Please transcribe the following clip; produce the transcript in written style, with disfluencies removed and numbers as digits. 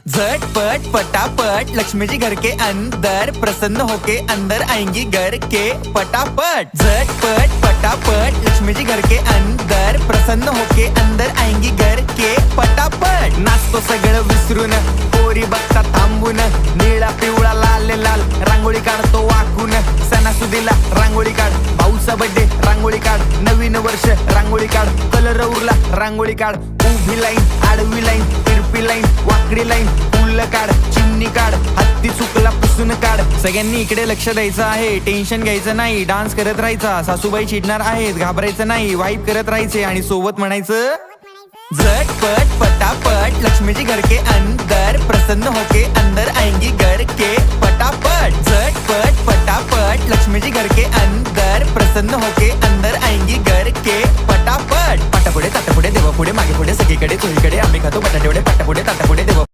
झटपट पटापट लक्ष्मी जी घर के अंदर प्रसन्न होके अंदर आएंगी घर के पटापट। झटपट पटापट लक्ष्मी जी घर के अंदर प्रसन्न होके अंदर आएंगी घर के पटापट। नाचतो सगळं विसरून पोरी बघता थांबून निळा पिवळा लाल लाल रांगोळी काढतो वाकून। सणासुदीला रांगोळी काढ, भाऊचा बर्थडे रांगोळी काढ, नवीन वर्ष रांगोळी काढ, कलर उरला रांगोळी काढ, उभी लाईन आडवी लाईन तिरपी लाईन वाकडी लाईन फुल काढ, चिमणी काढ, हत्ती चुकला पुसून काढ। सगळ्यांनी इकडे लक्ष द्यायचं आहे, टेन्शन घ्यायचं नाही, डान्स करत राहायचा। सासूबाई चिडणार आहेत, घाबरायचं नाही, वाईब करत राहायचे आणि सोबत म्हणायचं झटपट पटापट लक्ष्मी जी घर के अंदर प्रसन्न होके अंदर आएंगी घर के पटापट। झटपट पटापट लक्ष्मी जी घर के अंदर प्रसन्न होके अंदर आएंगी घर के पटापट। पाटापुढे ताटापुढे देवापुढे मागे पुढे सगळीकडे चोहीकडे आम्ही खातो बटाटेवडे पाटापुढे ताटापुढे देवा